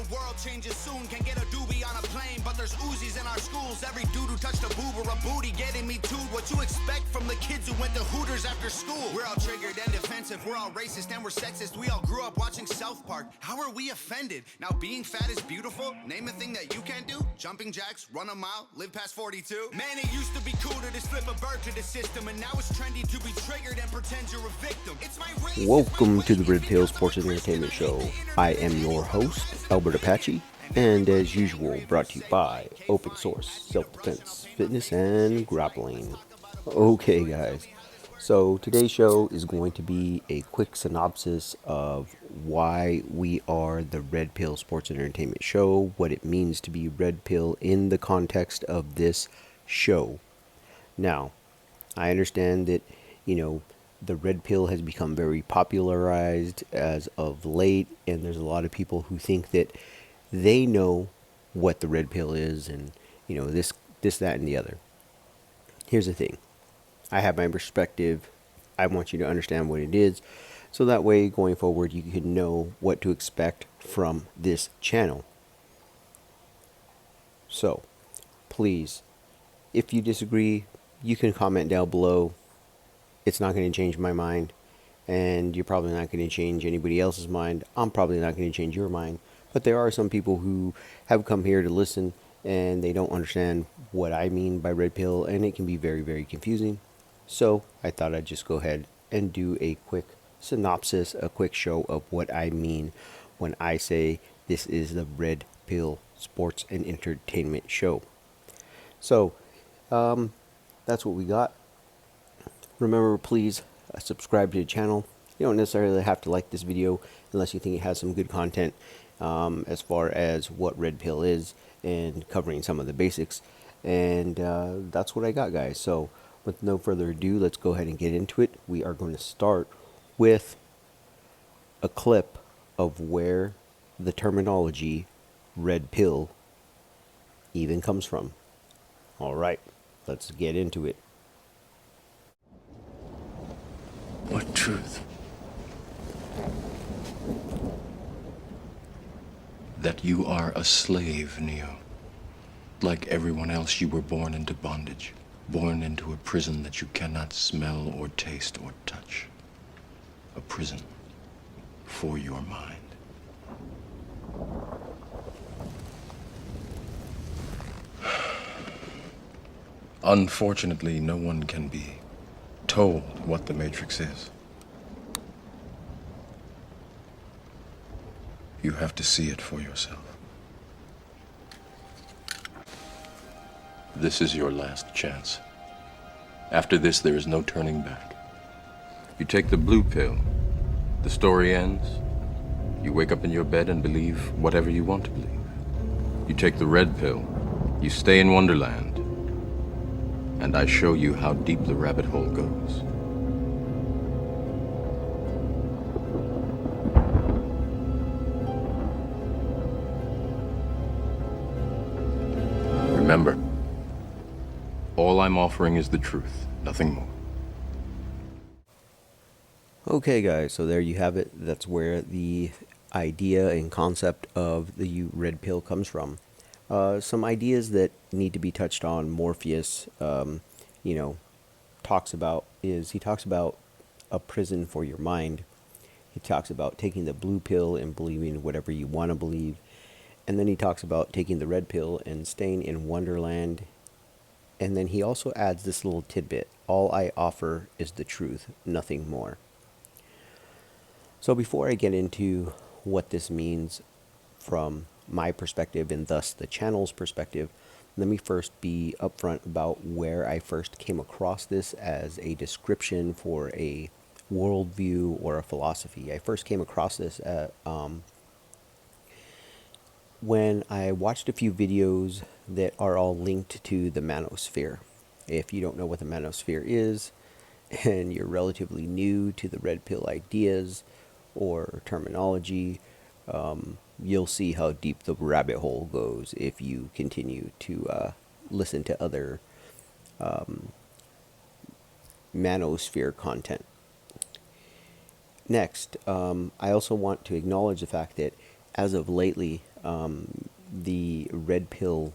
the world changes soon. Can get a doobie on a plane, but there's Uzis in our schools. Every dude who touched a boob or a booty getting me too. What you expect from the kids who went to Hooters after school? We're all triggered and defensive, we're all racist and we're sexist. We all grew up watching South Park. How are we offended? Now being fat is beautiful. Name a thing that you can't do. Jumping jacks, run a mile, live past 42. Man, it used to be cool to just flip a bird to the system, and now it's trendy to be triggered and pretend you're a victim. It's my race. Welcome to the Red Pill Sports and Entertainment Show. I am your host, Albert Apache, and as usual, brought to you by Open Source, Self-Defense, Fitness, and Grappling. Okay, guys, so today's show is going to be a quick synopsis of why we are the Red Pill Sports and Entertainment Show, what it means to be Red Pill in the context of this show. Now, I understand that, the red pill has become very popularized as of late, and there's a lot of people who think that they know what the red pill is, and this, that, and the other. Here's the thing: I have my perspective. I want you to understand what it is, so that way going forward you can know what to expect from this channel. So, please, if you disagree, you can comment down below. It's not going to change my mind, and you're probably not going to change anybody else's mind. I'm probably not going to change your mind, but there are some people who have come here to listen, and they don't understand what I mean by red pill, and it can be very, very confusing. So I thought I'd just go ahead and do a quick synopsis, a quick show of what I mean when I say this is the Red Pill Sports and Entertainment Show. So that's what we got. Remember, please subscribe to the channel. You don't necessarily have to like this video unless you think it has some good content as far as what red pill is and covering some of the basics. And that's what I got, guys. So with no further ado, let's go ahead and get into it. We are going to start with a clip of where the terminology red pill even comes from. All right, let's get into it. What truth? That you are a slave, Neo. Like everyone else, you were born into bondage. Born into a prison that you cannot smell or taste or touch. A prison for your mind. Unfortunately, no one can be told what the Matrix is. You have to see it for yourself. This is your last chance. After this, there is no turning back. You take the blue pill, the story ends. You wake up in your bed and believe whatever you want to believe. You take the red pill, you stay in Wonderland, and I show you how deep the rabbit hole goes. Remember, all I'm offering is the truth, nothing more. Okay, guys, so there you have it. That's where the idea and concept of the red pill comes from. Some ideas that need to be touched on. Morpheus, talks about a prison for your mind. He talks about taking the blue pill and believing whatever you want to believe. And then he talks about taking the red pill and staying in Wonderland. And then he also adds this little tidbit: all I offer is the truth, nothing more. So before I get into what this means from my perspective and thus the channel's perspective, let me first be upfront about where I first came across this as a description for a worldview or a philosophy. I first came across this at, when I watched a few videos that are all linked to the manosphere. If you don't know what the manosphere is, and you're relatively new to the red pill ideas or terminology, you'll see how deep the rabbit hole goes if you continue to listen to other manosphere content. Next, I also want to acknowledge the fact that as of lately, the red pill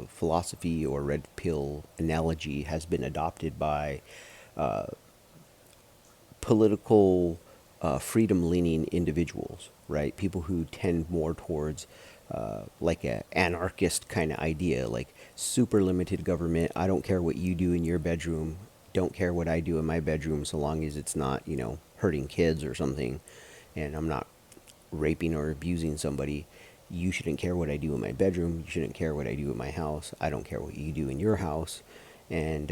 philosophy or red pill analogy has been adopted by political freedom leaning individuals, right? People who tend more towards like a anarchist kind of idea, like super limited government. I don't care what you do in your bedroom. Don't care what I do in my bedroom so long as it's not, hurting kids or something, and I'm not raping or abusing somebody. You shouldn't care what I do in my bedroom. You shouldn't care what I do in my house. I don't care what you do in your house. And,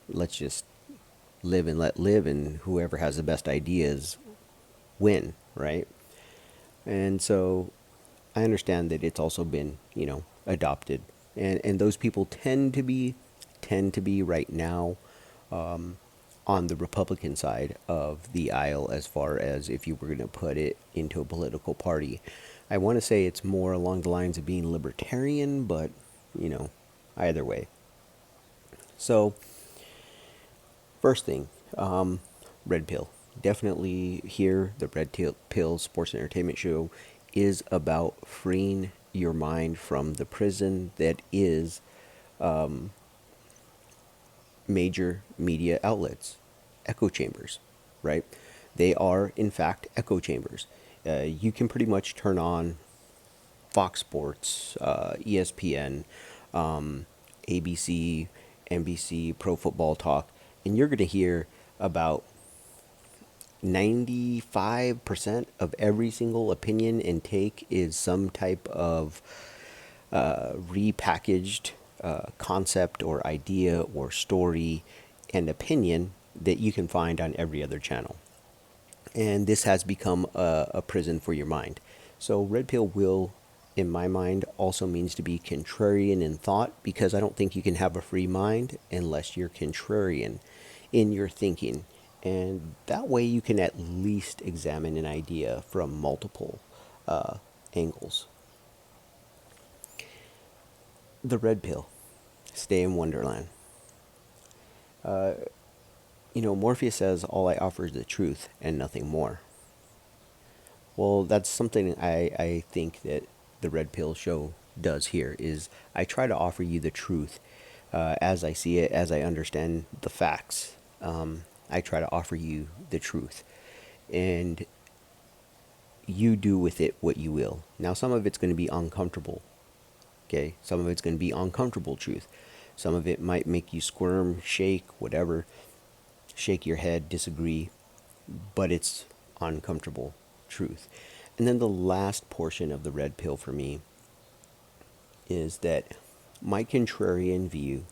let's just live and let live, and whoever has the best ideas win, right? And so I understand that it's also been, adopted. And those people tend to be right now on the Republican side of the aisle, as far as if you were going to put it into a political party. I want to say it's more along the lines of being libertarian, but, either way. So, first thing, Red Pill. Definitely here, the Pill Sports Entertainment Show is about freeing your mind from the prison that is major media outlets, echo chambers, right? They are, in fact, echo chambers. You can pretty much turn on Fox Sports, ESPN, ABC, NBC, Pro Football Talk, and you're going to hear about 95% of every single opinion and take is some type of repackaged concept or idea or story and opinion that you can find on every other channel. And this has become a prison for your mind. So red pill will, in my mind, also means to be contrarian in thought, because I don't think you can have a free mind unless you're contrarian in your thinking. And that way you can at least examine an idea from multiple angles. The red pill. Stay in Wonderland. Morpheus says, all I offer is the truth and nothing more. Well, that's something I think that the Red Pill Show does here, is I try to offer you the truth as I see it, as I understand the facts. I try to offer you the truth. And you do with it what you will. Now, some of it's going to be uncomfortable. Okay? Some of it's going to be uncomfortable truth. Some of it might make you squirm, shake, whatever. Shake your head, disagree. But it's uncomfortable truth. And then the last portion of the red pill for me is that my contrarian view,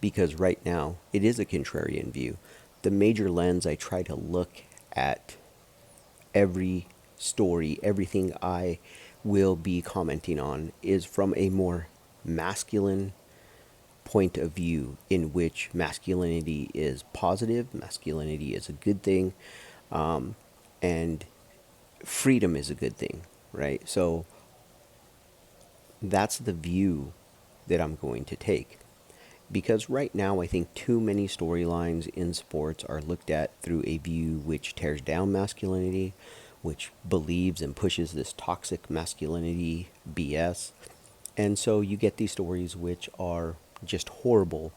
because right now it is a contrarian view, the major lens I try to look at every story, everything I will be commenting on, is from a more masculine point of view, in which masculinity is positive, masculinity is a good thing, and freedom is a good thing, right? So that's the view that I'm going to take. Because right now, I think too many storylines in sports are looked at through a view which tears down masculinity, which believes and pushes this toxic masculinity BS. And so you get these stories which are just horrible,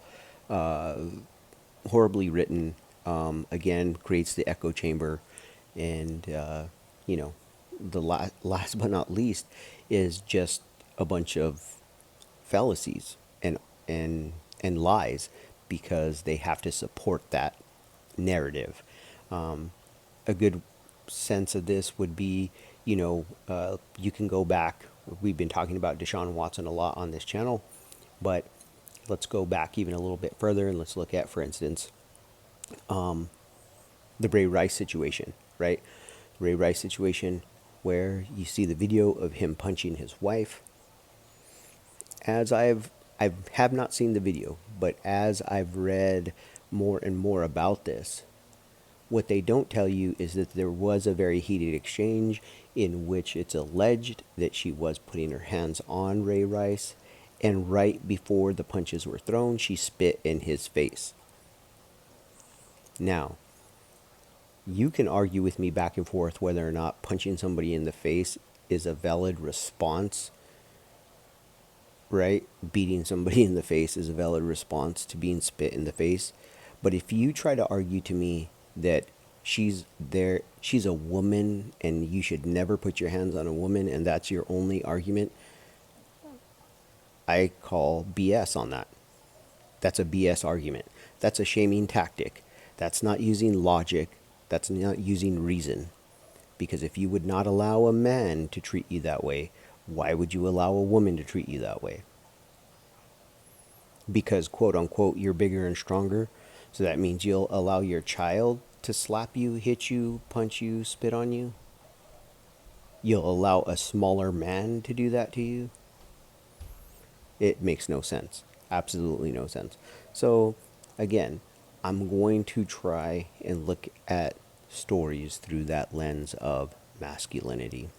horribly written. Again, creates the echo chamber. And, the last but not least is just a bunch of fallacies and lies, because they have to support that narrative. A good sense of this would be, you can go back. We've been talking about Deshaun Watson a lot on this channel, but let's go back even a little bit further, and let's look at, for instance, the Ray Rice situation, right? Ray Rice situation, where you see the video of him punching his wife. As I have not seen the video, but as I've read more and more about this, what they don't tell you is that there was a very heated exchange in which it's alleged that she was putting her hands on Ray Rice, and right before the punches were thrown, she spit in his face. Now, you can argue with me back and forth whether or not punching somebody in the face is a valid response, right? Beating somebody in the face is a valid response to being spit in the face. But if you try to argue to me that she's a woman and you should never put your hands on a woman, and that's your only argument, I call BS on that. That's a BS argument. That's a shaming tactic. That's not using logic. That's not using reason. Because if you would not allow a man to treat you that way, why would you allow a woman to treat you that way? Because, quote unquote, you're bigger and stronger. So that means you'll allow your child to slap you, hit you, punch you, spit on you? You'll allow a smaller man to do that to you? It makes no sense. Absolutely no sense. So, again, I'm going to try and look at stories through that lens of masculinity.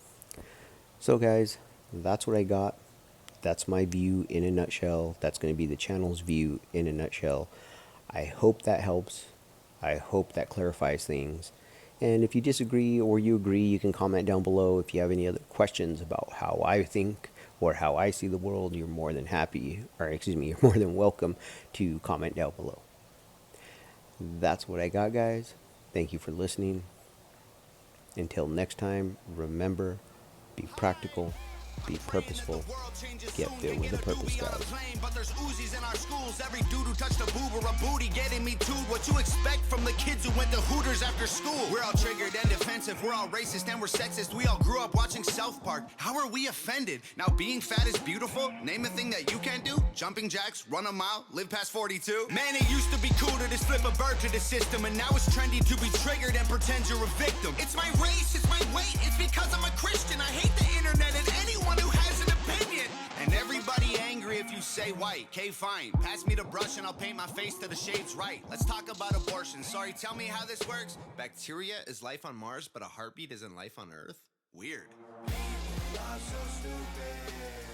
So, guys, that's what I got. That's my view in a nutshell. That's going to be the channel's view in a nutshell. I hope that helps. I hope that clarifies things. And if you disagree or you agree, you can comment down below. If you have any other questions about how I think or how I see the world, you're more than you're more than welcome to comment down below. That's what I got, guys. Thank you for listening. Until next time, remember, be practical, be purposeful, get filled with a purpose, guys. But there's Uzis in our schools. Every dude who touched a boob or a booty getting me too. What you expect from the kids who went to Hooters after school? We're all triggered and defensive. We're all racist and we're sexist. We all grew up watching South Park. How are we offended? Now being fat is beautiful. Name a thing that you can't do. Jumping jacks, run a mile, live past 42. Man, it used to be cool to just flip a bird to the system, and now it's trendy to be triggered and pretend you're a victim. It's my race, it's my weight. It's because I'm a Christian. I hate the internet and anyone who has an opinion. And everybody angry if you say white. Okay, fine. Pass me the brush and I'll paint my face to the shades right. Let's talk about abortion. Sorry, tell me how this works. Bacteria is life on Mars, but a heartbeat isn't life on Earth? Weird. People are so stupid.